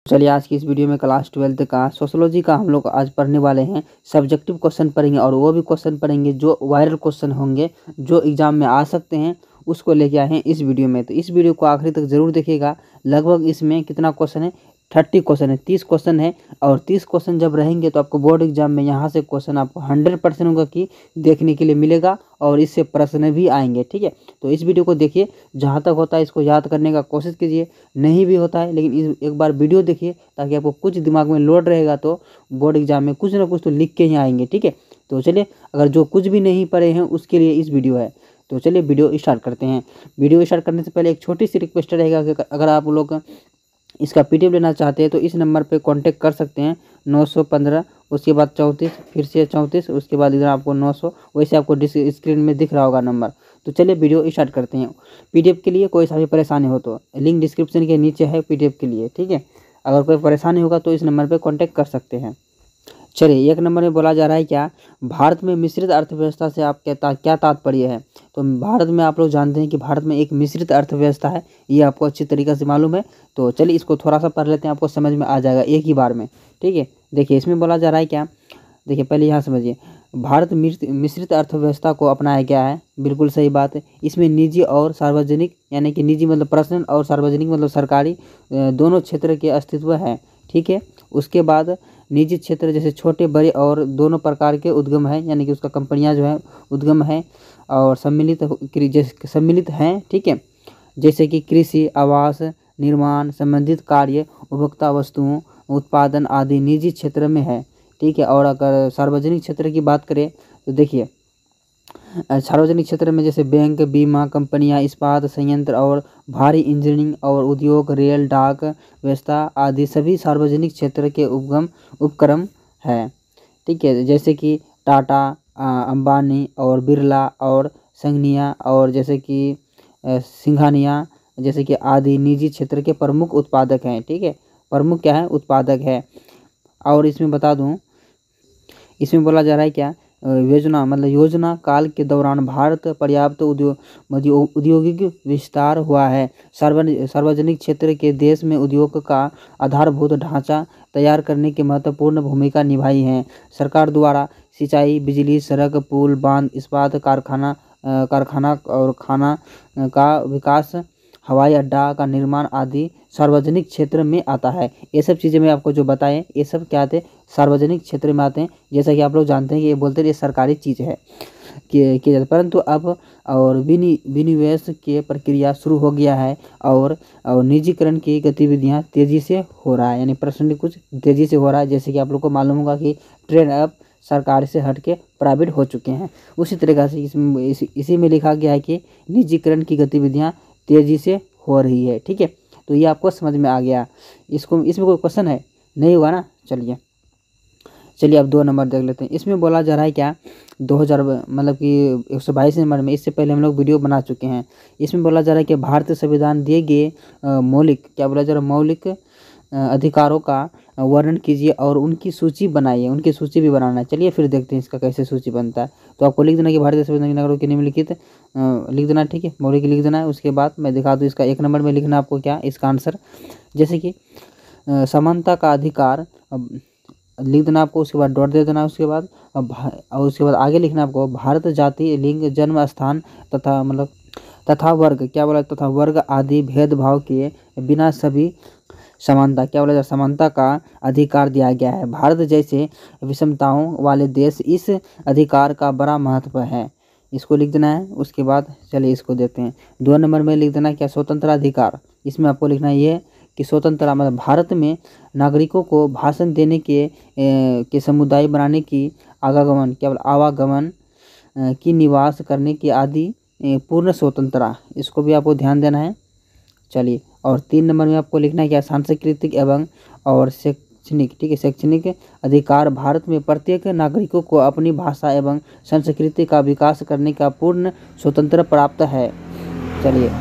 चलिए आज की इस वीडियो में क्लास 12 का सोशोलॉजी का हम लोग आज पढ़ने वाले हैं। सब्जेक्टिव क्वेश्चन पढ़ेंगे और वो भी क्वेश्चन पढ़ेंगे जो वायरल क्वेश्चन होंगे, जो एग्जाम में आ सकते हैं, उसको लेके आए हैं इस वीडियो में। तो इस वीडियो को आखिरी तक जरूर देखिएगा। लगभग इसमें कितना क्वेश्चन है, 30 क्वेश्चन है, 30 क्वेश्चन है। और 30 क्वेश्चन जब रहेंगे तो आपको बोर्ड एग्जाम में यहाँ से क्वेश्चन आपको 100% होगा कि देखने के लिए मिलेगा और इससे प्रश्न भी आएंगे। ठीक है, तो इस वीडियो को देखिए, जहाँ तक होता है इसको याद करने का कोशिश कीजिए। नहीं भी होता है लेकिन एक बार वीडियो देखिए ताकि आपको कुछ दिमाग में लोड रहेगा, तो बोर्ड एग्जाम में कुछ ना कुछ तो लिख के ही आएंगे। ठीक है, तो चलिए, अगर जो कुछ भी नहीं पढ़े हैं उसके लिए इस वीडियो है। तो चलिए वीडियो स्टार्ट करते हैं। वीडियो स्टार्ट करने से पहले एक छोटी सी रिक्वेस्ट रहेगा कि अगर आप लोग इसका पीडीएफ लेना चाहते हैं तो इस नंबर पे कांटेक्ट कर सकते हैं। 915 उसके बाद 34 फिर से 34 उसके बाद इधर आपको 900, वैसे आपको स्क्रीन में दिख रहा होगा नंबर। तो चलिए वीडियो स्टार्ट करते हैं। पीडीएफ के लिए कोई सा भी परेशानी हो तो लिंक डिस्क्रिप्शन के नीचे है पीडीएफ के लिए। ठीक है, अगर कोई परेशानी होगा तो इस नंबर पर कॉन्टैक्ट कर सकते हैं। चलिए, एक नंबर में बोला जा रहा है क्या, भारत में मिश्रित अर्थव्यवस्था से आप क्या तात्पर्य है। तो भारत में आप लोग जानते हैं कि भारत में एक मिश्रित अर्थव्यवस्था है, ये आपको अच्छी तरीके से मालूम है। तो चलिए इसको थोड़ा सा पढ़ लेते हैं, आपको समझ में आ जाएगा एक ही बार में। ठीक है, देखिए इसमें बोला जा रहा है क्या, देखिए पहले यहाँ समझिए। भारत मिश्रित अर्थव्यवस्था को अपनाया गया है, बिल्कुल सही बात है। इसमें निजी और सार्वजनिक, यानी कि निजी मतलब पर्सनल और सार्वजनिक मतलब सरकारी, दोनों क्षेत्र के अस्तित्व है। ठीक है, उसके बाद निजी क्षेत्र जैसे छोटे बड़े और दोनों प्रकार के उद्यम हैं, यानी कि उसका कंपनियां जो है उद्यम हैं और सम्मिलित हैं। ठीक है, जैसे कि कृषि, आवास, निर्माण संबंधित कार्य, उपभोक्ता वस्तुओं उत्पादन आदि निजी क्षेत्र में है। ठीक है, और अगर सार्वजनिक क्षेत्र की बात करें तो देखिए, सार्वजनिक क्षेत्र में जैसे बैंक, बीमा कंपनियां, इस्पात संयंत्र और भारी इंजीनियरिंग और उद्योग, रेल, डाक व्यवस्था आदि सभी सार्वजनिक क्षेत्र के उपक्रम है। ठीक है, जैसे कि टाटा, अंबानी और बिरला और संघनिया और जैसे कि सिंघानिया जैसे कि आदि निजी क्षेत्र के प्रमुख उत्पादक हैं। ठीक है, प्रमुख क्या है, उत्पादक है। और इसमें बता दूं, इसमें बोला जा रहा है क्या, योजना काल के दौरान भारत पर्याप्त औद्योगिक विस्तार हुआ है। सार्वजनिक क्षेत्र के देश में उद्योग का आधारभूत ढांचा तैयार करने की महत्वपूर्ण भूमिका निभाई है। सरकार द्वारा सिंचाई, बिजली, सड़क, पुल, बांध, इस्पात कारखाना और खाना का विकास, हवाई अड्डा का निर्माण आदि सार्वजनिक क्षेत्र में आता है। ये सब चीज़ें मैं आपको जो बताएं, ये सब क्या आते हैं, सार्वजनिक क्षेत्र में आते हैं। जैसा कि आप लोग जानते हैं कि ये बोलते हैं ये सरकारी चीज़ है किया जाता, परंतु अब और विनिवेश की प्रक्रिया शुरू हो गया है और निजीकरण की गतिविधियां तेज़ी से हो रहा है, यानी प्रश्न कुछ तेज़ी से हो रहा है। जैसे कि आप लोग को मालूम होगा कि ट्रेन अब सरकार से हट के प्राइवेट हो चुके हैं, उसी तरीक़ा से इसी में लिखा गया है कि निजीकरण की गतिविधियाँ तेज़ी से हो रही है। ठीक है, तो ये आपको समझ में आ गया। इसमें कोई क्वेश्चन है, नहीं हुआ ना। चलिए अब 2 नंबर देख लेते हैं। इसमें बोला जा रहा है क्या, 2000 मतलब कि 122 नंबर में, इससे पहले हम लोग वीडियो बना चुके हैं। इसमें बोला जा रहा है कि भारतीय संविधान दिए गए मौलिक अधिकारों का वर्णन कीजिए और उनकी सूची बनाइए। उनकी सूची भी बनाना है। चलिए फिर देखते हैं इसका कैसे सूची बनता है। तो आपको लिख देना कि भारतीय संविधान नागरिकों के निम्नलिखित लिख देना। ठीक है, मौलिक लिख देना है। उसके बाद मैं दिखा दूँ इसका 1 नंबर में लिखना आपको क्या, इसका आंसर, जैसे कि समानता का अधिकार लिख देना आपको, उसके बाद डॉट दे देना, उसके बाद और उसके बाद आगे लिखना आपको भारत जाति, लिंग, जन्म स्थान तथा वर्ग, क्या बोला, तथा वर्ग आदि भेदभाव के बिना सभी समानता, क्या बोला जाए, समानता का अधिकार दिया गया है। भारत जैसे विषमताओं वाले देश इस अधिकार का बड़ा महत्व है। इसको लिख देना है। उसके बाद चलिए इसको देते हैं 2 नंबर में लिख देना क्या, स्वतंत्र अधिकार। इसमें आपको लिखना ये कि स्वतंत्र मतलब भारत में नागरिकों को भाषण देने के समुदाय बनाने की, आवागमन की, निवास करने की आदि पूर्ण स्वतंत्रता, इसको भी आपको ध्यान देना है। चलिए, और 3 नंबर में आपको लिखना है क्या, सांस्कृतिक एवं और शैक्षणिक। ठीक है, शैक्षणिक अधिकार, भारत में प्रत्येक नागरिकों को अपनी भाषा एवं संस्कृति का विकास करने का पूर्ण स्वतंत्रता प्राप्त है। चलिए,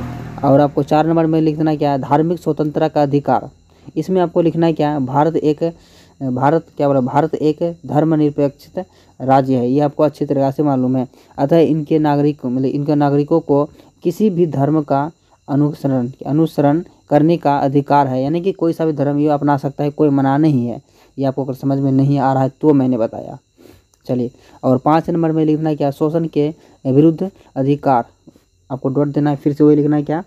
और आपको 4 नंबर में लिख देना क्या, धार्मिक स्वतंत्रता का अधिकार। इसमें आपको लिखना है क्या, भारत एक धर्मनिरपेक्ष राज्य है। ये आपको अच्छी तरह से मालूम है। अतः इनके नागरिकों को किसी भी धर्म का अनुसरण करने का अधिकार है, यानी कि कोई सा भी धर्म ये अपना सकता है, कोई मना नहीं है। ये आपको अगर समझ में नहीं आ रहा है तो मैंने बताया। चलिए, और 5 नंबर में लिखना है क्या, शोषण के विरुद्ध अधिकार, आपको डॉट देना है, फिर से वही लिखना है क्या,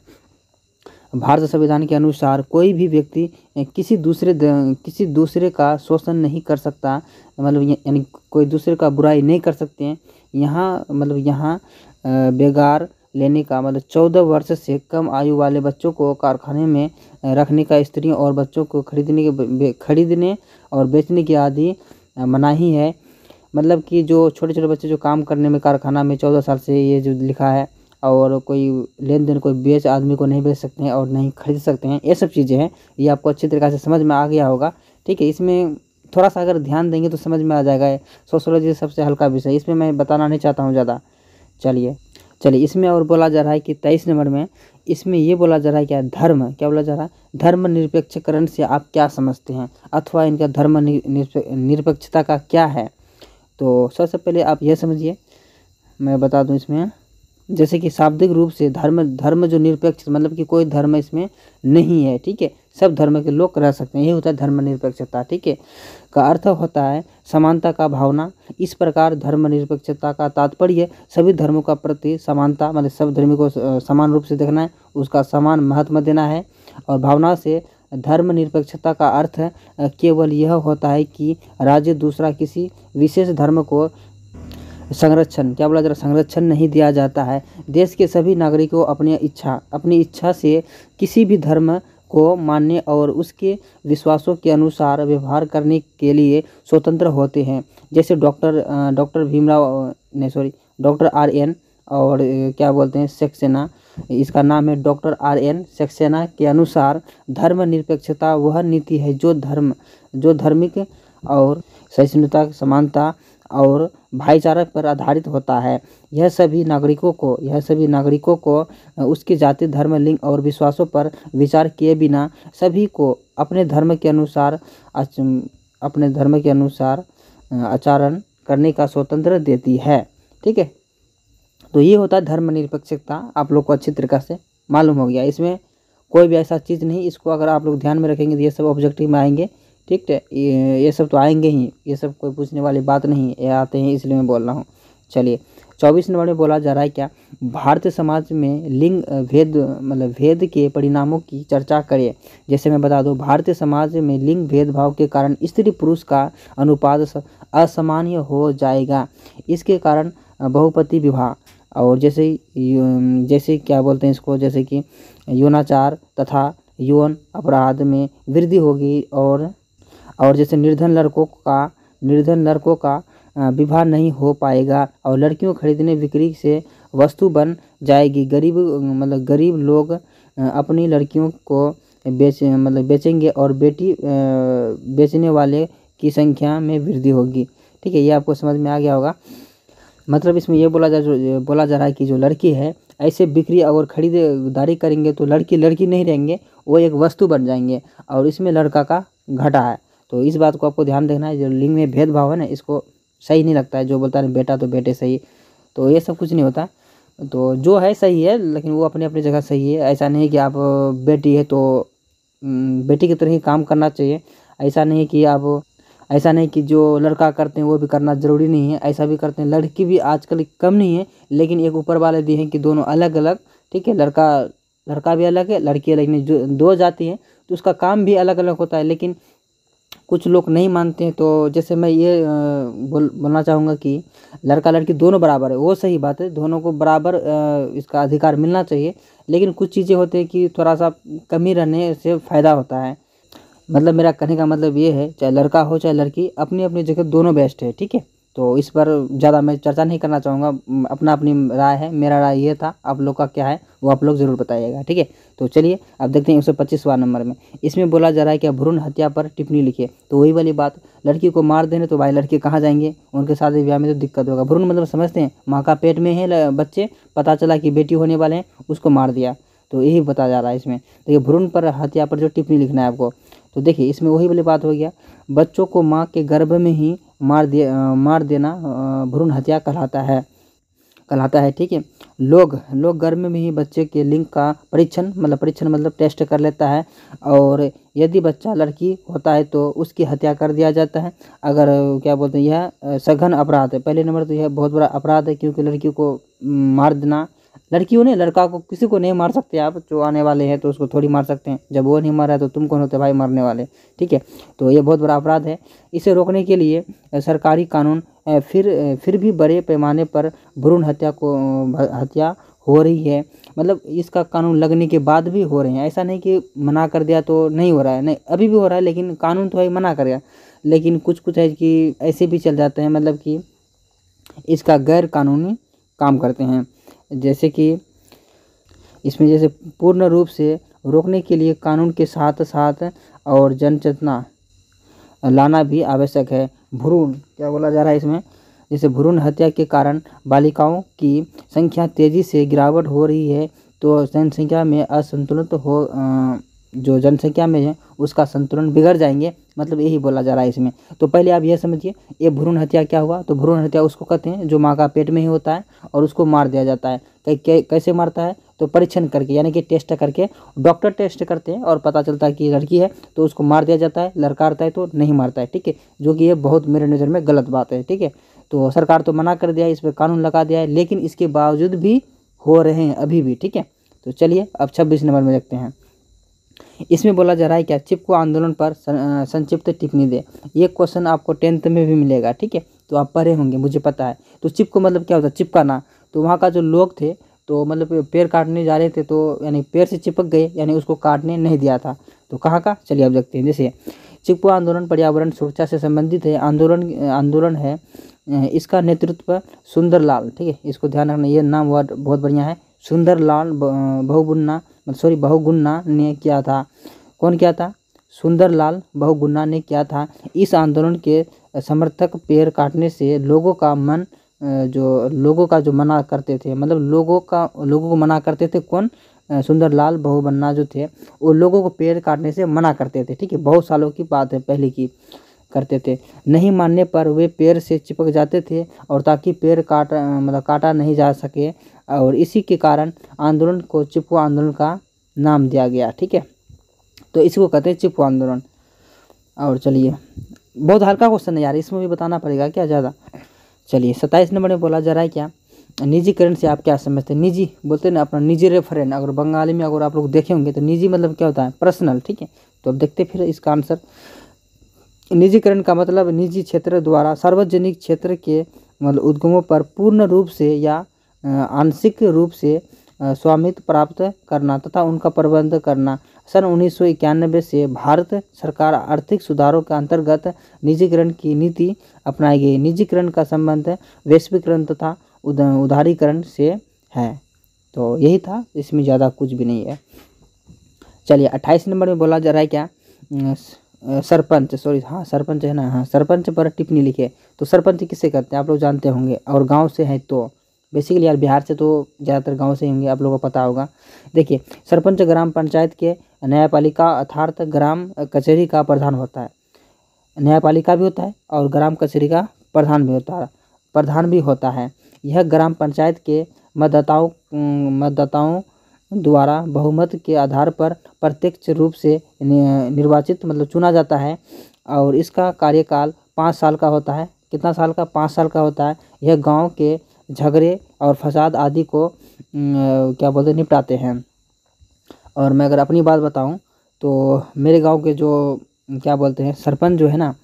भारत संविधान के अनुसार कोई भी व्यक्ति किसी दूसरे का शोषण नहीं कर सकता, मतलब यानी कोई दूसरे का बुराई नहीं कर सकते हैं। यहाँ बेगार लेने का मतलब 14 वर्ष से कम आयु वाले बच्चों को कारखाने में रखने का, स्त्रियों और बच्चों को खरीदने और बेचने की आदि मनाही है। मतलब कि जो छोटे छोटे बच्चे जो काम करने में कारखाना में 14 साल से, ये जो लिखा है, और कोई लेन देन कोई आदमी को नहीं बेच सकते हैं और नहीं खरीद सकते हैं, ये सब चीज़ें हैं। ये आपको अच्छी तरीक़ा से समझ में आ गया होगा। ठीक है, इसमें थोड़ा सा अगर ध्यान देंगे तो समझ में आ जाएगा। सोशियोलॉजी सबसे हल्का विषय, इसमें मैं बताना नहीं चाहता हूँ ज़्यादा। चलिए, इसमें और बोला जा रहा है कि 23 नंबर में इसमें ये बोला जा रहा है क्या, धर्म, क्या बोला जा रहा है, धर्मनिरपेक्षकरण से आप क्या समझते हैं, अथवा इनका धर्मनिरपेक्षता का क्या है। तो सबसे पहले आप यह समझिए, मैं बता दूं इसमें, जैसे कि शाब्दिक रूप से धर्म जो निरपेक्ष, मतलब कि कोई धर्म इसमें नहीं है। ठीक है, सब धर्म के लोग रह सकते हैं, यही होता है धर्मनिरपेक्षता। ठीक है, का अर्थ होता है समानता का भावना। इस प्रकार धर्मनिरपेक्षता का तात्पर्य सभी धर्मों का प्रति समानता, मतलब सब धर्म को समान रूप से देखना है, उसका समान महत्व देना है। और भावना से धर्मनिरपेक्षता का अर्थ केवल यह होता है कि राज्य दूसरा किसी विशेष धर्म को संरक्षण, क्या बोला जरा, संरक्षण नहीं दिया जाता है। देश के सभी नागरिकों अपनी इच्छा से किसी भी धर्म को मानने और उसके विश्वासों के अनुसार व्यवहार करने के लिए स्वतंत्र होते हैं। जैसे डॉक्टर RN और क्या बोलते हैं, सक्सेना, इसका नाम है डॉक्टर RN सक्सेना के अनुसार धर्मनिरपेक्षता वह नीति है जो धार्मिक और सहिष्णुता, समानता और भाईचारा पर आधारित होता है। यह सभी नागरिकों को उसकी जाति, धर्म, लिंग और विश्वासों पर विचार किए बिना सभी को अपने धर्म के अनुसार आचरण करने का स्वतंत्र देती है। ठीक है, तो ये होता है धर्मनिरपेक्षता। आप लोग को अच्छी तरीक़ा से मालूम हो गया। इसमें कोई भी ऐसा चीज़ नहीं, इसको अगर आप लोग ध्यान में रखेंगे तो ये सब ऑब्जेक्टिव में आएंगे। ठीक है, ये सब तो आएंगे ही, ये सब कोई पूछने वाली बात नहीं है, ये आते हैं इसलिए मैं बोल रहा हूँ। चलिए, 24 नंबर में बोला जा रहा है क्या, भारतीय समाज में लिंग भेद, मतलब भेद के परिणामों की चर्चा करें। जैसे मैं बता दूं, भारतीय समाज में लिंग भेदभाव के कारण स्त्री पुरुष का अनुपात असामान्य हो जाएगा। इसके कारण बहुपति विवाह और जैसे क्या बोलते हैं इसको, जैसे कि यौनाचार तथा यौन अपराध में वृद्धि होगी। और जैसे निर्धन लड़कों का विवाह नहीं हो पाएगा और लड़कियों खरीदने बिक्री से वस्तु बन जाएगी। गरीब लोग अपनी लड़कियों को बेचेंगे और बेटी बेचने वाले की संख्या में वृद्धि होगी। ठीक है, ये आपको समझ में आ गया होगा। मतलब इसमें ये बोला जा रहा है कि जो लड़की है ऐसे बिक्री और खरीदारी करेंगे तो लड़की नहीं रहेंगे, वो एक वस्तु बन जाएंगे और इसमें लड़का का घाटा है। तो इस बात को आपको ध्यान देना है। जो लिंग में भेदभाव है ना, इसको सही नहीं लगता है। जो बोलता है बेटा तो बेटे सही, तो ये सब कुछ नहीं होता। तो जो है सही है, लेकिन वो अपनी अपनी जगह सही है। ऐसा नहीं कि आप बेटी है तो बेटी की तरह ही काम करना चाहिए। ऐसा नहीं कि जो लड़का करते हैं वो भी करना ज़रूरी नहीं है, ऐसा भी करते हैं। लड़की भी आजकल कम नहीं है, लेकिन एक ऊपर वाले दिए हैं कि दोनों अलग अलग। ठीक है, लड़का भी अलग है, लड़की अलग नहीं, जो दो जाति हैं तो उसका काम भी अलग अलग होता है। लेकिन कुछ लोग नहीं मानते हैं। तो जैसे मैं ये बोलना चाहूँगा कि लड़का लड़की दोनों बराबर है, वो सही बात है, दोनों को बराबर इसका अधिकार मिलना चाहिए। लेकिन कुछ चीज़ें होती है कि थोड़ा सा कमी रहने से फ़ायदा होता है। मतलब मेरा कहने का मतलब ये है, चाहे लड़का हो चाहे लड़की, अपनी अपनी जगह दोनों बेस्ट है। ठीक है, तो इस पर ज़्यादा मैं चर्चा नहीं करना चाहूँगा। अपनी राय है, मेरा राय ये था। आप लोग का क्या है वो आप लोग ज़रूर बताइएगा। ठीक है, तो चलिए अब देखते हैं 125वां नंबर में। इसमें बोला जा रहा है कि भ्रूण हत्या पर टिप्पणी लिखिए। तो वही वाली बात, लड़की को मार देने तो भाई लड़के कहाँ जाएंगे, उनके शादी ब्याह में तो दिक्कत होगा। भ्रूण मतलब समझते हैं, माँ का पेट में है बच्चे, पता चला कि बेटी होने वाले हैं, उसको मार दिया। तो यही बताया जा रहा है इसमें। तो ये भ्रूण पर हत्या पर जो टिप्पणी लिखना है आपको, तो देखिए इसमें वही वाली बात हो गया। बच्चों को माँ के गर्भ में ही मार देना भ्रूण हत्या कहलाता है। कहलाता है। ठीक है, लोग गर्भ में ही बच्चे के लिंग का परीक्षण मतलब टेस्ट कर लेता है, और यदि बच्चा लड़की होता है तो उसकी हत्या कर दिया जाता है। अगर क्या बोलते हैं, यह सघन अपराध है। पहले नंबर तो यह बहुत बड़ा अपराध है, क्योंकि लड़की को मार देना, लड़कियों ने लड़का को किसी को नहीं मार सकते आप, जो आने वाले हैं तो उसको थोड़ी मार सकते हैं। जब वो नहीं मारा है तो तुम कौन होते भाई मारने वाले। ठीक है, तो ये बहुत बड़ा अपराध है। इसे रोकने के लिए सरकारी कानून फिर भी बड़े पैमाने पर भ्रूण हत्या हो रही है। मतलब इसका कानून लगने के बाद भी हो रहे हैं, ऐसा नहीं कि मना कर दिया तो नहीं हो रहा है, नहीं अभी भी हो रहा है, लेकिन कानून तो है मना कर गया, लेकिन कुछ है कि ऐसे भी चल जाते हैं, मतलब कि इसका गैर कानूनी काम करते हैं। जैसे कि इसमें जैसे पूर्ण रूप से रोकने के लिए कानून के साथ साथ और जनचेतना लाना भी आवश्यक है। भ्रूण क्या बोला जा रहा है इसमें, जैसे भ्रूण हत्या के कारण बालिकाओं की संख्या तेज़ी से गिरावट हो रही है, तो जनसंख्या में असंतुलन तो हो जो जनसंख्या में है उसका संतुलन बिगड़ जाएंगे, मतलब यही बोला जा रहा है इसमें। तो पहले आप यह समझिए, ये भ्रूण हत्या क्या हुआ, तो भ्रूण हत्या उसको कहते हैं जो माँ का पेट में ही होता है और उसको मार दिया जाता है। कैसे मारता है, तो परीक्षण करके, यानी कि टेस्ट करके, डॉक्टर टेस्ट करते हैं और पता चलता है कि लड़की है तो उसको मार दिया जाता है, लड़का आता है तो नहीं मारता है। ठीक है, जो कि ये बहुत मेरे नज़र में गलत बात है। ठीक है, तो सरकार तो मना कर दिया है, इस पर कानून लगा दिया है, लेकिन इसके बावजूद भी हो रहे हैं अभी भी। ठीक है, तो चलिए अब 26 नंबर में देखते हैं। इसमें बोला जा रहा है क्या, चिपको आंदोलन पर संक्षिप्त टिप्पणी दे। ये क्वेश्चन आपको 10th में भी मिलेगा। ठीक है, तो आप पढ़े होंगे मुझे पता है। तो चिपको मतलब क्या होता है, चिपकाना। तो वहाँ का जो लोग थे तो मतलब पेड़ काटने जा रहे थे, तो यानी पेड़ से चिपक गए, यानी उसको काटने नहीं दिया था। तो कहाँ का, चलिए आप देखते हैं। जैसे चिपको आंदोलन पर्यावरण सुरक्षा से संबंधित है, आंदोलन है। इसका नेतृत्व सुंदरलाल, ठीक है, इसको ध्यान रखना, ये नाम वर्ड बहुत बढ़िया है, सुंदरलाल बहुगुन्ना ने किया था। कौन किया था, सुंदरलाल बहुगुन्ना ने किया था। इस आंदोलन के समर्थक पेड़ काटने से लोगों का जो मना करते थे, मतलब लोगों को मना करते थे। कौन, सुंदरलाल बहुगुन्ना जो थे वो लोगों को पेड़ काटने से मना करते थे। ठीक है, बहुत सालों की बात है, पहले की करते थे। नहीं मानने पर वे पेड़ से चिपक जाते थे, और ताकि पेड़ काटा नहीं जा सके, और इसी के कारण आंदोलन को चिपको आंदोलन का नाम दिया गया। ठीक है, तो इसको कहते हैं चिपको आंदोलन। और चलिए, बहुत हल्का क्वेश्चन है यार, इसमें भी बताना पड़ेगा क्या ज़्यादा। चलिए 27 नंबर में बोला जा रहा है क्या, निजीकरण से आप क्या समझते हैं। निजी बोलते हैं ना, अपना निजी रेफरेंस, अगर बंगाली में अगर आप लोग देखे होंगे तो निजी मतलब क्या होता है, पर्सनल। ठीक है, तो अब देखते फिर इसका आंसर। निजीकरण का मतलब निजी क्षेत्र द्वारा सार्वजनिक क्षेत्र के मतलब उद्यमों पर पूर्ण रूप से या आंशिक रूप से स्वामित्व प्राप्त करना तथा उनका प्रबंध करना। सन 1991 से भारत सरकार आर्थिक सुधारों के अंतर्गत निजीकरण की नीति अपनाई गई। निजीकरण का संबंध वैश्वीकरण तथा उदारीकरण से है। तो यही था, इसमें ज़्यादा कुछ भी नहीं है। चलिए 28 नंबर में बोला जा रहा है क्या, सरपंच, सरपंच है ना, हाँ, सरपंच पर टिप्पणी लिखे। तो सरपंच किसे कहते हैं आप लोग जानते होंगे, और गांव से हैं तो बेसिकली यार बिहार से तो ज़्यादातर गांव से ही होंगे, आप लोगों को पता होगा। देखिए, सरपंच ग्राम पंचायत के न्यायपालिका अर्थात ग्राम कचहरी का प्रधान होता है। न्यायपालिका भी होता है और ग्राम कचहरी का प्रधान भी होता है। यह ग्राम पंचायत के मतदाताओं द्वारा बहुमत के आधार पर प्रत्यक्ष रूप से निर्वाचित मतलब चुना जाता है, और इसका कार्यकाल 5 साल का होता है। कितना साल का, 5 साल का होता है। यह गांव के झगड़े और फसाद आदि को क्या बोलते हैं, निपटाते हैं। और मैं अगर अपनी बात बताऊं तो मेरे गांव के जो क्या बोलते हैं सरपंच जो है ना,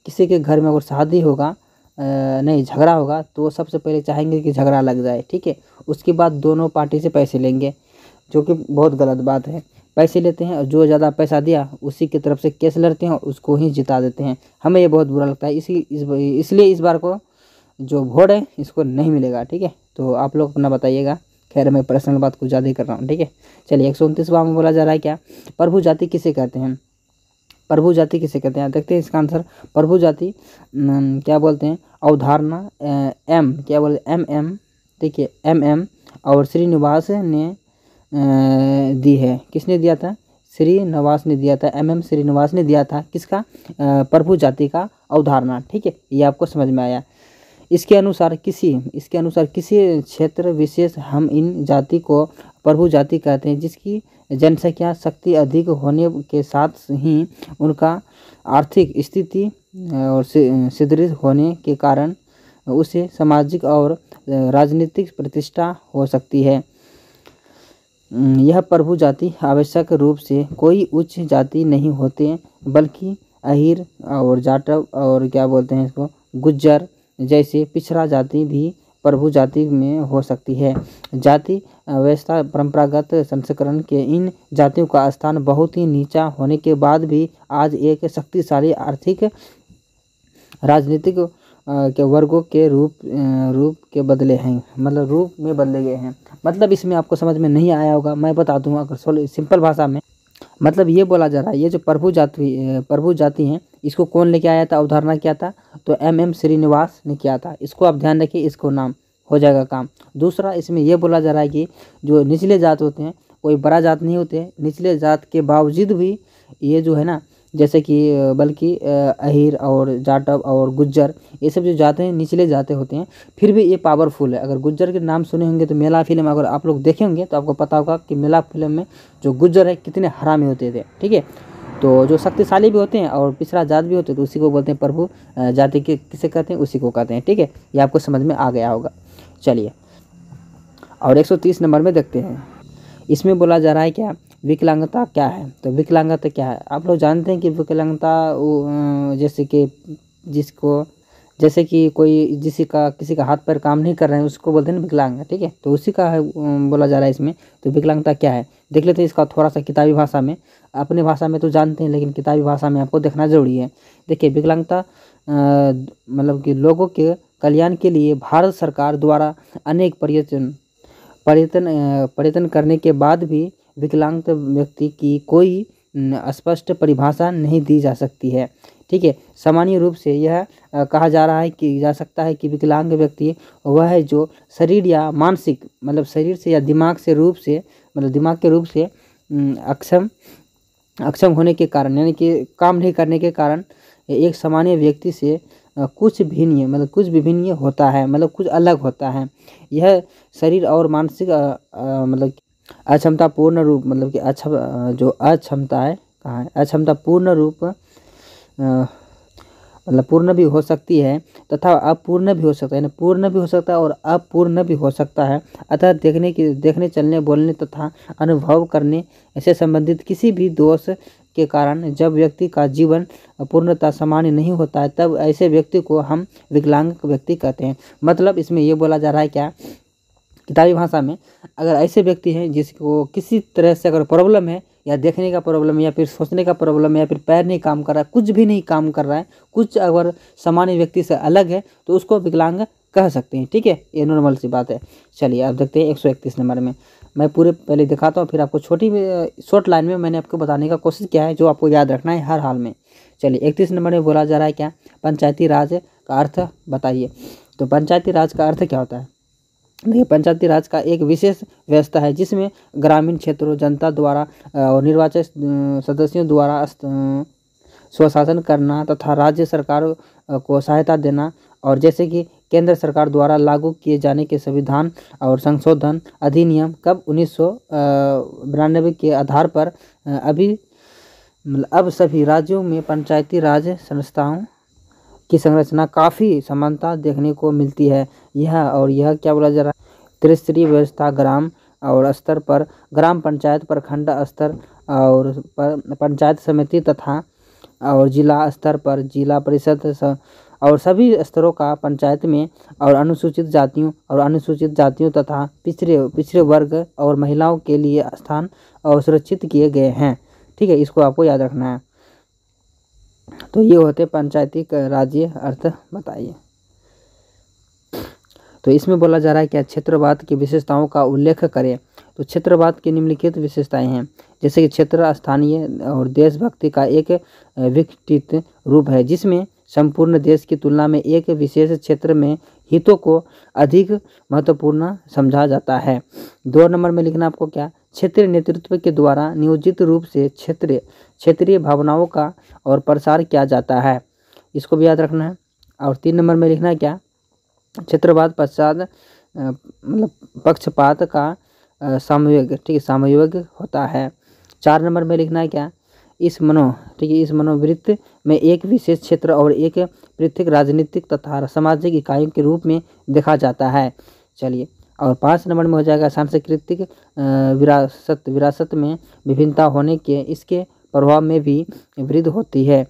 किसी के घर में अगर शादी होगा नहीं झगड़ा होगा तो सबसे पहले चाहेंगे कि झगड़ा लग जाए। ठीक है, उसके बाद दोनों पार्टी से पैसे लेंगे, जो कि बहुत गलत बात है। पैसे लेते हैं और जो ज़्यादा पैसा दिया उसी की तरफ से केस लड़ते हैं और उसको ही जिता देते हैं। हमें ये बहुत बुरा लगता है। इसलिए इस बार को जो वोट है इसको नहीं मिलेगा। ठीक है, तो आप लोग अपना बताइएगा। खैर मैं पर्सनल बात कुछ ज़्यादा ही कर रहा हूँ। ठीक है, चलिए 129वां में बोला जा रहा है क्या, प्रभु जाति किसे कहते हैं। प्रभु जाति किसे कहते हैं, देखते हैं इसका आंसर। प्रभु जाति क्या बोलते हैं, अवधारणा क्या बोलते MM, देखिए MM और श्रीनिवास ने दी है। किसने दिया था, श्रीनिवास ने दिया था। MM श्रीनिवास ने दिया था किसका, प्रभु जाति का अवधारणा। ठीक है, ये आपको समझ में आया। इसके अनुसार किसी क्षेत्र विशेष हम इन जाति को प्रभु जाति कहते हैं, जिसकी जनसंख्या शक्ति अधिक होने के साथ ही उनका आर्थिक स्थिति और सुदृढ़ होने के कारण उसे सामाजिक और राजनीतिक प्रतिष्ठा हो सकती है। यह प्रभु जाति आवश्यक रूप से कोई उच्च जाति नहीं होते, बल्कि अहीर और जाटव और क्या बोलते हैं इसको गुज्जर जैसे पिछड़ा जाति भी प्रभु जाति में हो सकती है। जाति व्यवस्था परंपरागत संस्करण के इन जातियों का स्थान बहुत ही नीचा होने के बाद भी आज एक शक्तिशाली आर्थिक राजनीतिक के वर्गों के रूप के बदले हैं, मतलब रूप में बदले गए हैं। मतलब इसमें आपको समझ में नहीं आया होगा, मैं बता दूंगा अगर सिंपल भाषा में। मतलब ये बोला जा रहा है, ये जो प्रभु जाति हैं, इसको कौन लेके आया था, अवधारणा किया था, तो एम श्रीनिवास ने किया था। इसको आप ध्यान रखिए, इसको नाम हो जाएगा काम। दूसरा, इसमें यह बोला जा रहा है कि जो निचले जात होते हैं, कोई बड़ा जात नहीं होते, निचले जात के बावजूद भी ये जो है ना, जैसे कि बल्कि अहीर और जाटव और गुज्जर, ये सब जो जाते हैं निचले जाते होते हैं, फिर भी ये पावरफुल है। अगर गुज्जर के नाम सुने होंगे तो मेला फिल्म अगर आप लोग देखे होंगे तो आपको पता होगा कि मेला फिल्म में जो गुज्जर है कितने हरामी होते थे, ठीक है। तो जो शक्तिशाली भी होते हैं और पिछड़ा जात भी होते हैं, तो उसी को बोलते हैं प्रभु जाति के, किसे कहते हैं, उसी को कहते हैं, ठीक है। ये आपको समझ में आ गया होगा। चलिए, और 130 नंबर में देखते हैं। इसमें बोला जा रहा है क्या, विकलांगता क्या है। तो विकलांगता क्या है, आप लोग जानते हैं कि विकलांगता जैसे कि कोई किसी का हाथ पैर काम नहीं कर रहे हैं, उसको बोलते हैं विकलांग, ठीक है। तो उसी का है बोला जा रहा है इसमें। तो विकलांगता क्या है देख लेते हैं इसका थोड़ा सा किताबी भाषा में। अपने भाषा में तो जानते हैं, लेकिन किताबी भाषा में आपको देखना जरूरी है। देखिए, विकलांगता मतलब कि लोगों के कल्याण के लिए भारत सरकार द्वारा अनेक प्रयत्न करने के बाद भी विकलांग व्यक्ति की कोई स्पष्ट परिभाषा नहीं दी जा सकती है, ठीक है। सामान्य रूप से यह कहा जा सकता है कि विकलांग व्यक्ति वह है जो शरीर या मानसिक, मतलब शरीर से या दिमाग के रूप से अक्षम होने के कारण, यानी कि काम नहीं करने के कारण एक सामान्य व्यक्ति से कुछ विभिन्न होता है, मतलब कुछ अलग होता है। यह शरीर और मानसिक मतलब अक्षमता पूर्ण रूप, मतलब कि जो अक्षमता है कहाँ है, अक्षमता पूर्ण रूप मतलब पूर्ण भी हो सकती है तथा अपूर्ण भी हो सकता है, पूर्ण भी हो सकता है और अपूर्ण भी हो सकता है। अतः देखने चलने बोलने तथा अनुभव करने ऐसे संबंधित किसी भी दोष के कारण जब व्यक्ति का जीवन पूर्णतः सामान्य नहीं होता है, तब ऐसे व्यक्ति को हम विकलांग व्यक्ति कहते हैं। मतलब इसमें ये बोला जा रहा है क्या, किताबी भाषा में, अगर ऐसे व्यक्ति हैं जिसको किसी तरह से अगर प्रॉब्लम है, या देखने का प्रॉब्लम है, या फिर सोचने का प्रॉब्लम है, या फिर पैर नहीं काम कर रहा है, कुछ भी नहीं काम कर रहा है, कुछ अगर सामान्य व्यक्ति से अलग है, तो उसको विकलांग कह सकते हैं, ठीक है। ये नॉर्मल सी बात है। चलिए अब देखते हैं 131 नंबर में। मैं पूरे पहले दिखाता हूँ, फिर आपको शॉर्ट लाइन में मैंने आपको बताने का कोशिश किया है, जो आपको याद रखना है हर हाल में। चलिए 31 नंबर में बोला जा रहा है क्या, पंचायती राज का अर्थ बताइए। तो पंचायती राज का अर्थ क्या होता है। देखिए, पंचायती राज का एक विशेष व्यवस्था है जिसमें ग्रामीण क्षेत्रों जनता द्वारा और निर्वाचित सदस्यों द्वारा स्वशासन करना तथा राज्य सरकार को सहायता देना, और जैसे कि केंद्र सरकार द्वारा लागू किए जाने के संविधान और संशोधन अधिनियम कब 1992 के आधार पर अब सभी राज्यों में पंचायती राज संस्थाओं की संरचना काफ़ी समानता देखने को मिलती है। यह क्या बोला जा रहा है, त्रिस्तरीय व्यवस्था ग्राम और स्तर पर ग्राम पंचायत, प्रखंड स्तर और पंचायत समिति तथा और जिला स्तर पर जिला परिषद और सभी स्तरों का पंचायत में, और अनुसूचित जातियों तथा पिछड़े वर्ग और महिलाओं के लिए स्थान और सुरक्षित किए गए हैं, ठीक है। इसको आपको याद रखना है। तो ये होते पंचायती राज्य अर्थ बताइए। तो इसमें बोला जा रहा है क्या, क्षेत्रवाद की विशेषताओं का उल्लेख करें। तो क्षेत्रवाद की निम्नलिखित विशेषताएं हैं, जैसे कि क्षेत्र स्थानीय और देशभक्ति का एक विकसित रूप है, जिसमें संपूर्ण देश की तुलना में एक विशेष क्षेत्र में हितों को अधिक महत्वपूर्ण समझा जाता है। 2 नंबर में लिखना आपको क्या, क्षेत्रीय नेतृत्व के द्वारा नियोजित रूप से क्षेत्रीय भावनाओं का और प्रसार किया जाता है, इसको भी याद रखना है। और 3 नंबर में लिखना है क्या, क्षेत्रवाद पश्चात मतलब पक्षपात का समयोग, ठीक है, समयोग होता है। 4 नंबर में लिखना है क्या, ठीक है, इस मनोवृत्त में एक विशेष क्षेत्र और एक पृथक राजनीतिक तथा सामाजिक इकाइयों के रूप में देखा जाता है। चलिए, और 5 नंबर में हो जाएगा सांस्कृतिक विरासत में विभिन्नता होने के इसके प्रभाव में भी वृद्धि होती है।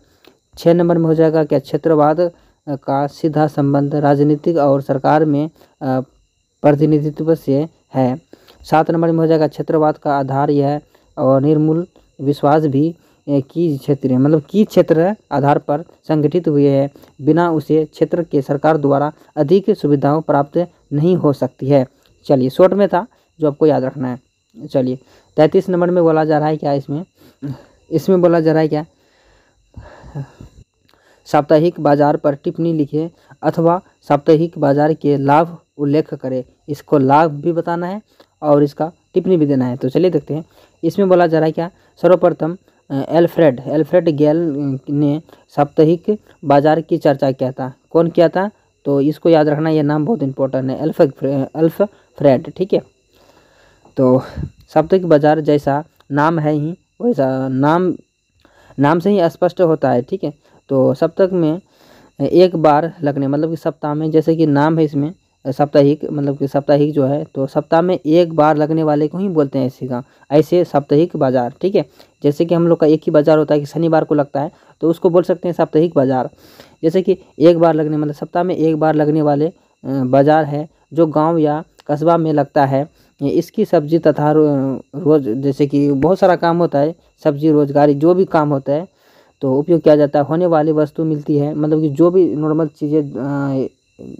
6 नंबर में हो जाएगा क्या, क्षेत्रवाद का सीधा संबंध राजनीतिक और सरकार में प्रतिनिधित्व से है। 7 नंबर में हो जाएगा क्षेत्रवाद का आधार यह और निर्मूल विश्वास भी की क्षेत्र आधार पर संगठित हुए हैं, बिना उसे क्षेत्र के सरकार द्वारा अधिक सुविधाओं प्राप्त नहीं हो सकती है। चलिए, शॉर्ट में था जो आपको याद रखना है। चलिए, 33 नंबर में बोला जा रहा है क्या, इसमें बोला जा रहा है क्या, साप्ताहिक बाजार पर टिप्पणी लिखे अथवा साप्ताहिक बाजार के लाभ उल्लेख करे। इसको लाभ भी बताना है और इसका टिप्पणी भी देना है। तो चलिए देखते हैं, इसमें बोला जा रहा है क्या, सर्वप्रथम एल्फ्रेड गेल ने साप्ताहिक बाजार की चर्चा किया था। कौन किया था, तो इसको याद रखना, यह नाम बहुत इंपॉर्टेंट है, एल्फ्रेड, ठीक है। तो साप्ताहिक बाजार जैसा नाम है ही वैसा नाम से ही स्पष्ट होता है, ठीक है। तो सप्ताह में एक बार लगने, मतलब कि सप्ताह में, जैसे कि नाम है इसमें साप्ताहिक, मतलब कि साप्ताहिक जो है, तो सप्ताह में एक बार लगने वाले को ही बोलते हैं ऐसे साप्ताहिक बाजार, ठीक है। जैसे कि हम लोग का एक ही बाजार होता है कि शनिवार को लगता है, तो उसको बोल सकते हैं साप्ताहिक बाजार। जैसे कि एक बार लगने, मतलब सप्ताह में एक बार लगने वाले बाजार है जो गांव या कस्बा में लगता है। इसकी सब्जी तथा रोज, जैसे कि बहुत सारा काम होता है, सब्जी रोजगारी जो भी काम होता है तो उपयोग किया जाता है, होने वाली वस्तु मिलती है, मतलब कि जो भी नॉर्मल चीज़ें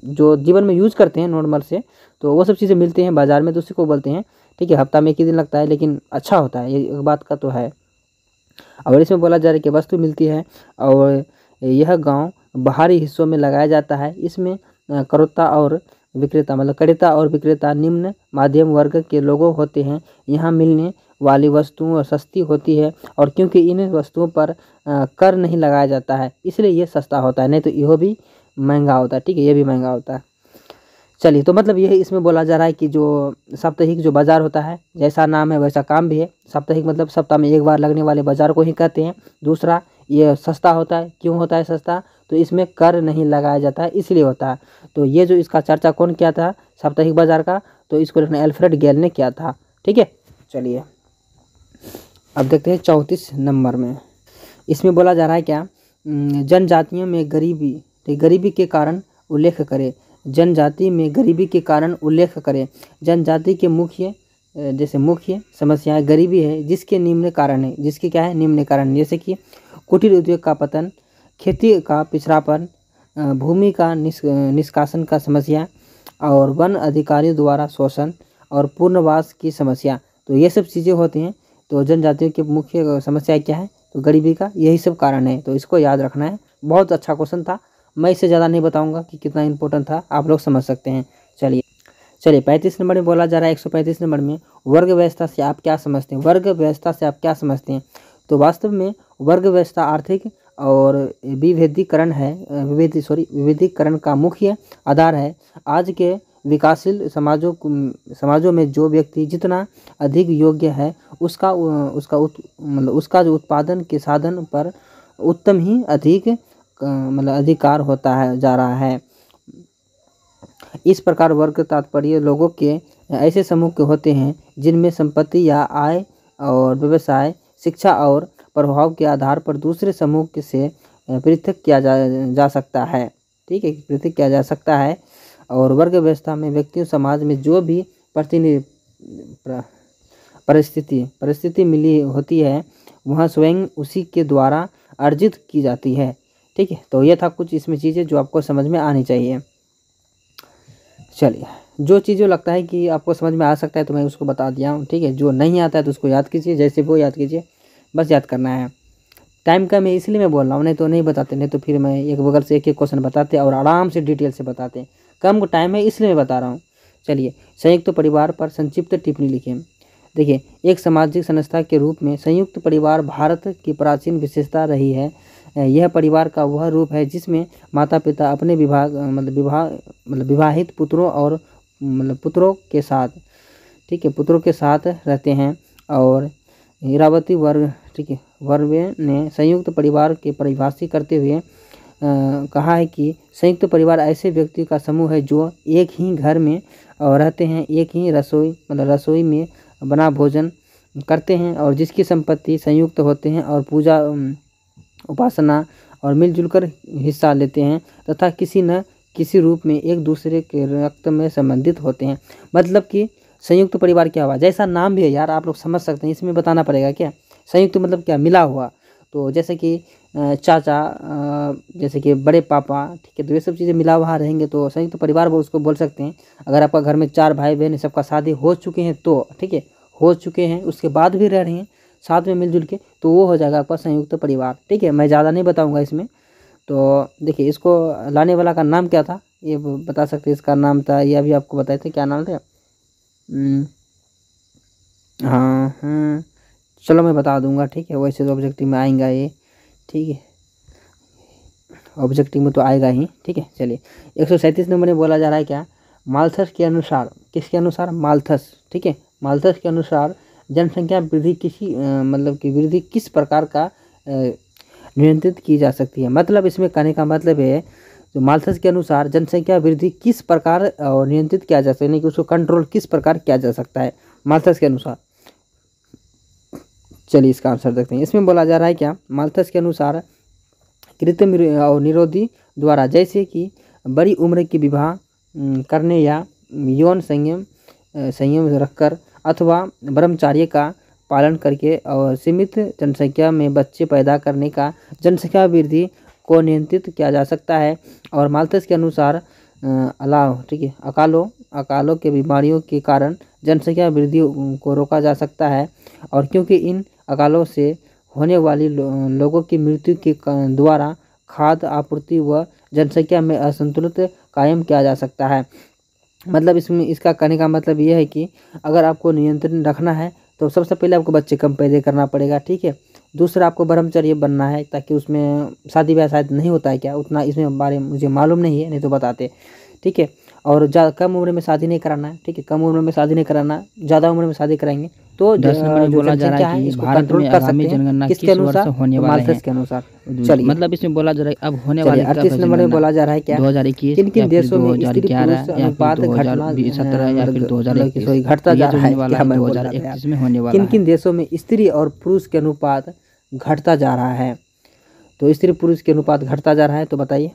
जो जीवन में यूज़ करते हैं नॉर्मल से, तो वो सब चीज़ें मिलती हैं बाज़ार में, तो उसी को बोलते हैं, ठीक है। हफ्ता में एक ही दिन लगता है लेकिन अच्छा होता है, ये एक बात का तो है। और इसमें बोला जा रहा है कि वस्तु मिलती है और यह गांव बाहरी हिस्सों में लगाया जाता है। इसमें क्रेता और विक्रेता निम्न मध्यम वर्ग के लोग होते हैं। यहाँ मिलने वाली वस्तुएं सस्ती होती है और क्योंकि इन वस्तुओं पर कर नहीं लगाया जाता है इसलिए ये सस्ता होता है, नहीं तो यह भी महंगा होता है, ठीक है, ये भी महंगा होता है। चलिए, तो मतलब यही इसमें बोला जा रहा है कि जो साप्ताहिक जो बाजार होता है, जैसा नाम है वैसा काम भी है। साप्ताहिक मतलब सप्ताह में एक बार लगने वाले बाजार को ही कहते हैं। दूसरा, ये सस्ता होता है। क्यों होता है सस्ता, तो इसमें कर नहीं लगाया जाता है इसलिए होता है। तो ये जो इसका चर्चा कौन किया था साप्ताहिक बाजार का, तो इसको लिखना एल्फ्रेड गेल ने किया था, ठीक है। चलिए, अब देखते हैं 34 नंबर में, इसमें बोला जा रहा है क्या, जनजातियों में गरीबी के कारण उल्लेख करें। जनजाति में गरीबी के कारण उल्लेख करें। जनजाति के मुख्य समस्याएं गरीबी है, जिसके निम्न कारण है, जिसके क्या है, निम्न कारण, जैसे कि कुटीर उद्योग का पतन, खेती का पिछड़ापन, भूमि का निष्कासन का समस्या और वन अधिकारियों द्वारा शोषण और पुनर्वास की समस्या। तो ये सब चीज़ें होती हैं। तो जनजातियों की मुख्य समस्या क्या है, तो गरीबी का यही सब कारण है, तो इसको याद रखना है। बहुत अच्छा क्वेश्चन था, मैं इससे ज़्यादा नहीं बताऊंगा कि कितना इंपॉर्टेंट था, आप लोग समझ सकते हैं। चलिए 35 नंबर में बोला जा रहा है, 135 नंबर में, वर्ग व्यवस्था से आप क्या समझते हैं। वर्ग व्यवस्था से आप क्या समझते हैं, तो वास्तव में वर्ग व्यवस्था आर्थिक और विविधीकरण का मुख्य आधार है। आज के विकासशील समाजों में जो व्यक्ति जितना अधिक योग्य है उसका जो उत्पादन के साधन पर उत्तम ही अधिकार होता है जा रहा है। इस प्रकार वर्ग तात्पर्य लोगों के ऐसे समूह के होते हैं जिनमें संपत्ति या आय और व्यवसाय, शिक्षा और प्रभाव के आधार पर दूसरे समूह से पृथक किया जा सकता है, ठीक है, पृथक किया जा सकता है। और वर्ग व्यवस्था में व्यक्तियों समाज में जो भी परिस्थिति मिली होती है वह स्वयं उसी के द्वारा अर्जित की जाती है, ठीक है। तो ये था कुछ इसमें चीज़ें जो आपको समझ में आनी चाहिए। चलिए, जो चीज़ें लगता है कि आपको समझ में आ सकता है तो मैं उसको बता दिया हूँ, ठीक है। जो नहीं आता है तो उसको याद कीजिए, जैसे वो याद कीजिए, बस याद करना है। टाइम कम है इसलिए मैं बोल रहा हूँ, नहीं तो नहीं बताते, नहीं तो फिर मैं एक बगल से एक एक क्वेश्चन बताते और आराम से डिटेल से बताते। कम टाइम है इसलिए मैं बता रहा हूँ। चलिए, संयुक्त परिवार पर संक्षिप्त टिप्पणी लिखें। देखिए, एक सामाजिक संस्था के रूप में संयुक्त परिवार भारत की प्राचीन विशेषता रही है। यह परिवार का वह रूप है जिसमें माता पिता अपने विवाहित पुत्रों और पुत्रों के साथ, ठीक है, पुत्रों के साथ रहते हैं। और इरावती वर्ग, ठीक है, वर्वे ने संयुक्त परिवार के परिभाषित करते हुए कहा है कि संयुक्त परिवार ऐसे व्यक्ति का समूह है जो एक ही घर में रहते हैं, एक ही रसोई में बना भोजन करते हैं और जिसकी संपत्ति संयुक्त होते हैं और पूजा उपासना और मिलजुल कर हिस्सा लेते हैं तथा किसी न किसी रूप में एक दूसरे के रक्त में संबंधित होते हैं। मतलब कि संयुक्त परिवार क्या हुआ, जैसा नाम भी है यार आप लोग समझ सकते हैं, इसमें बताना पड़ेगा क्या संयुक्त मतलब क्या, मिला हुआ। तो जैसे कि चाचा, जैसे कि बड़े पापा, ठीक है, तो ये सब चीज़ें मिला हुआ रहेंगे तो संयुक्त परिवार वो उसको बोल सकते हैं। अगर आपका घर में 4 भाई बहन सबका शादी हो चुके हैं तो, ठीक है, हो चुके हैं उसके बाद भी रह रहे हैं साथ में मिलजुल के, तो वो हो जाएगा आपका संयुक्त परिवार। ठीक है, मैं ज़्यादा नहीं बताऊँगा इसमें। तो देखिए इसको लाने वाला का नाम क्या था ये बता सकते हैं, इसका नाम था, ये अभी आपको बताए थे, क्या नाम था, हाँ चलो मैं बता दूंगा, ठीक है। वैसे तो ऑब्जेक्टिव में आएगा ये, ठीक है, ऑब्जेक्टिव में तो आएगा ही, ठीक है। चलिए 137 नंबर में बोला जा रहा है क्या, माल्थस के अनुसार, किसके अनुसार, माल्थस, ठीक है, माल्थस के अनुसार जनसंख्या वृद्धि वृद्धि किस प्रकार का नियंत्रित की जा सकती है। मतलब इसमें कहने का मतलब है जो माल्थस के अनुसार जनसंख्या वृद्धि किस प्रकार नियंत्रित किया जा सकता है, यानी कि उसको कंट्रोल किस प्रकार किया जा सकता है माल्थस के अनुसार। चलिए इसका आंसर देखते हैं। इसमें बोला जा रहा है क्या, माल्थस के अनुसार कृत्रिम और निरोधी द्वारा, जैसे कि बड़ी उम्र की विवाह करने या यौन संयम रखकर अथवा ब्रह्मचार्य का पालन करके और सीमित जनसंख्या में बच्चे पैदा करने का जनसंख्या वृद्धि को नियंत्रित किया जा सकता है। और माल्थस के अनुसार अलाव, ठीक है, अकालों के बीमारियों के कारण जनसंख्या वृद्धि को रोका जा सकता है। और क्योंकि इन अकालों से होने वाली लोगों की मृत्यु के द्वारा खाद्य आपूर्ति व जनसंख्या में असंतुलित कायम किया जा सकता है। मतलब इसमें इसका कहने का मतलब यह है कि अगर आपको नियंत्रण रखना है तो सबसे पहले आपको बच्चे कम पैदा करना पड़ेगा, ठीक है। दूसरा आपको ब्रह्मचर्य बनना है, ताकि उसमें शादी ब्याह शायद नहीं होता है क्या, उतना इसमें बारे में मुझे मालूम नहीं है, नहीं तो बताते, ठीक है। और कम उम्र में शादी नहीं कराना है, ठीक है, कम उम्र में शादी नहीं कराना, ज़्यादा उम्र में शादी कराएंगे तो 10 नंबर में बोला जा रहा है कि भारत में आगामी जनगणना किस वर्ष होने वाले हैं, के अनुसार। चलिए मतलब इसमें बोला जा रहा है अब होने वाले 38 नंबर में बोला जा रहा है क्या, 2021 किन किन देशों में स्त्री पुरुष अनुपात 2017 या फिर 2021 घटता जा रहा है, 2021 में होने वाला किन किन देशों में स्त्री और पुरुष के अनुपात घटता जा रहा है। तो स्त्री पुरुष के अनुपात घटता जा रहा है, तो बताइए।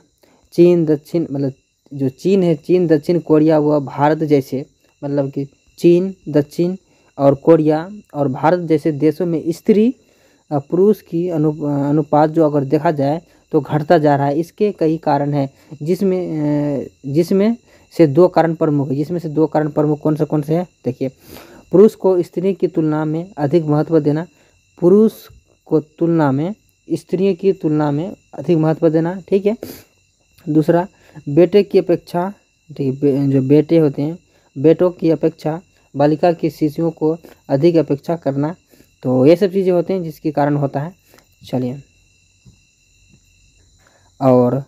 चीन, दक्षिण, मतलब जो चीन है, चीन, दक्षिण कोरिया व भारत जैसे, मतलब कि चीन, दक्षिण और कोरिया और भारत जैसे देशों में स्त्री पुरुष की अनुपात जो अगर देखा जाए तो घटता जा रहा है। इसके कई कारण हैं, जिसमें से 2 कारण प्रमुख है। जिसमें से 2 कारण प्रमुख कौन से हैं, देखिए। पुरुष को स्त्री की तुलना में अधिक महत्व देना, पुरुष को तुलना में स्त्रियों की तुलना में अधिक महत्व देना, ठीक है। दूसरा, बेटे की अपेक्षा, ठीक है, जो बेटे होते हैं बेटों की अपेक्षा बालिका की शिशुओं को अधिक अपेक्षा करना, तो ये सब चीज़ें होते हैं जिसके कारण होता है। चलिए और